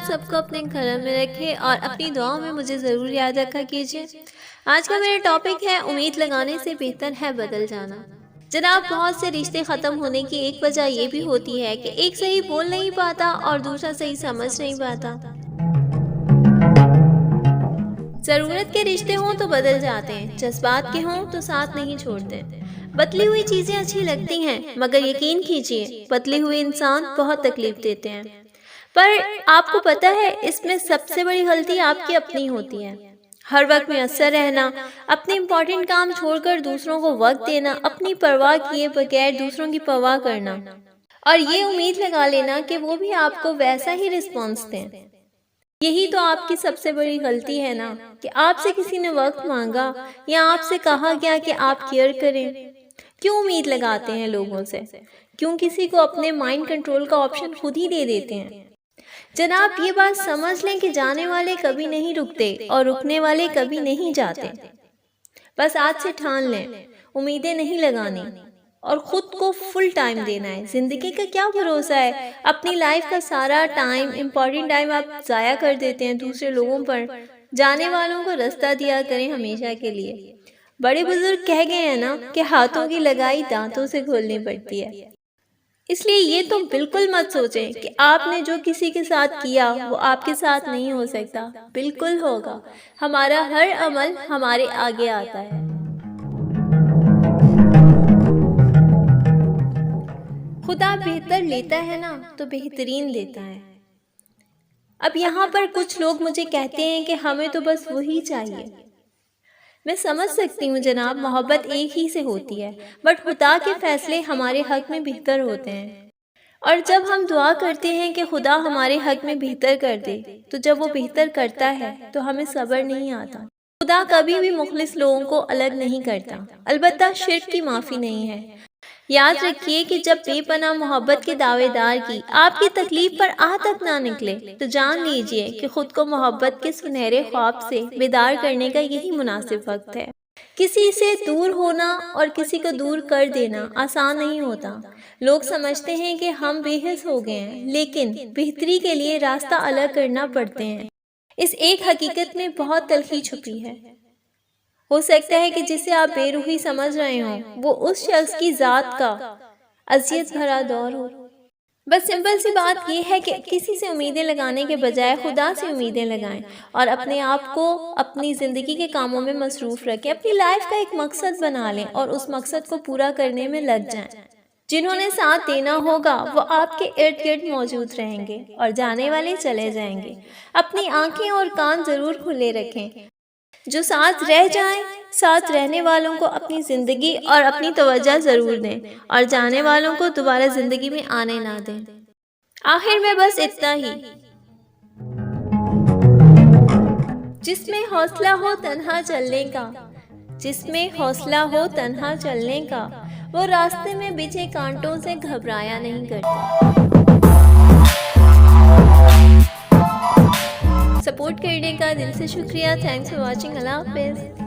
آپ سب کو اپنے گھر میں رکھے اور اپنی دعاؤں میں مجھے ضرور یاد رکھا کیجیے۔ آج کا میرا ٹاپک ہے امید لگانے سے بہتر ہے بدل جانا۔ جناب، بہت سے رشتے ختم ہونے کی ایک وجہ یہ بھی ہوتی ہے کہ ایک صحیح بول نہیں پاتا اور دوسرا صحیح سمجھ نہیں پاتا۔ ضرورت کے رشتے ہوں تو بدل جاتے ہیں، جذبات کے ہوں تو ساتھ نہیں چھوڑتے۔ بدلی ہوئی چیزیں اچھی لگتی ہیں، مگر یقین کیجیے بدلے ہوئے انسان بہت تکلیف دیتے ہیں۔ پر آپ کو پتہ ہے اس میں سب سے بڑی غلطی آپ کی اپنی ہوتی ہے۔ ہر وقت میسر رہنا، اپنے امپورٹنٹ کام چھوڑ کر دوسروں کو وقت دینا، اپنی پرواہ کیے بغیر دوسروں کی پرواہ کرنا، اور یہ امید لگا لینا کہ وہ بھی آپ کو ویسا ہی رسپانس دیں۔ یہی تو آپ کی سب سے بڑی غلطی ہے نا، کہ آپ سے کسی نے وقت مانگا یا آپ سے کہا گیا کہ آپ کیئر کریں۔ کیوں امید لگاتے ہیں لوگوں سے؟ کیوں کسی کو اپنے مائنڈ کنٹرول کا آپشن خود ہی دے دیتے ہیں؟ جناب، یہ بات سمجھ لیں کہ جانے والے کبھی نہیں رکتے اور رکنے والے کبھی نہیں جاتے۔ بس آج سے ٹھان لیں، امیدیں نہیں لگانی اور خود کو فل ٹائم دینا ہے۔ زندگی کا کیا بھروسہ ہے؟ اپنی لائف کا سارا ٹائم، امپورٹنٹ ٹائم آپ ضائع کر دیتے ہیں دوسرے لوگوں پر۔ جانے والوں کو رستہ دیا کریں ہمیشہ کے لیے۔ بڑے بزرگ کہہ گئے ہیں نا کہ ہاتھوں کی لگائی دانتوں سے کھولنی پڑتی ہے۔ اس لیے یہ تو بالکل مت سوچیں کہ آپ نے جو کسی کے ساتھ کیا وہ آپ کے ساتھ نہیں ہو سکتا۔ بالکل ہوگا۔ ہمارا ہر عمل ہمارے آگے آتا ہے۔ خدا بہتر لیتا ہے نا تو بہترین دیتا ہے۔ اب یہاں پر کچھ لوگ مجھے کہتے ہیں کہ ہمیں تو بس وہی چاہیے۔ میں سمجھ سکتی ہوں جناب، محبت ایک ہی سے ہوتی ہے، بٹ خدا کے فیصلے ہمارے حق میں بہتر ہوتے ہیں۔ اور جب ہم دعا کرتے ہیں کہ خدا ہمارے حق میں بہتر کر دے، تو جب وہ بہتر کرتا ہے تو ہمیں صبر نہیں آتا۔ خدا کبھی بھی مخلص لوگوں کو الگ نہیں کرتا، البتہ شرک کی معافی نہیں ہے۔ یاد رکھیے کہ جب بے پناہ محبت کے دعوے دار کی آپ کی تکلیف پر آہ تک نہ نکلے، تو جان لیجئے کہ خود کو محبت کے سنہرے خواب سے بیدار کرنے کا یہی مناسب وقت ہے۔ کسی سے دور ہونا اور کسی کو دور کر دینا آسان نہیں ہوتا۔ لوگ سمجھتے ہیں کہ ہم بے حس ہو گئے ہیں، لیکن بہتری کے لیے راستہ الگ کرنا پڑتے ہیں۔ اس ایک حقیقت میں بہت تلخی چھپی ہے۔ ہو سکتا ہے کہ جسے آپ بے روحی سمجھ رہے ہوں وہ اس شخص کی ذات کا اذیت بھرا دور ہو۔ بس سمپل سی بات یہ ہے کہ کسی سے امیدیں لگانے کے بجائے خدا سے امیدیں لگائیں اور اپنے آپ کو اپنی زندگی کے کاموں میں مصروف رکھیں۔ اپنی لائف کا ایک مقصد بنا لیں اور اس مقصد کو پورا کرنے میں لگ جائیں۔ جنہوں نے ساتھ دینا ہوگا وہ آپ کے ارد گرد موجود رہیں گے اور جانے والے چلے جائیں گے۔ اپنی آنکھیں اور کان ضرور کھلے رکھیں۔ جو ساتھ رہ جائیں، ساتھ رہنے والوں کو اپنی زندگی اور اپنی توجہ ضرور دیں اور جانے والوں کو دوبارہ زندگی میں آنے نہ دیں۔ آخر میں بس اتنا ہی، جس میں حوصلہ ہو تنہا چلنے کا، جس میں حوصلہ ہو تنہا چلنے کا، وہ راستے میں بچھے کانٹوں سے گھبرایا نہیں کرتا۔ سپورٹ کرنے کا دل سے شکریہ۔ Thanks for watching. اللہ حافظ۔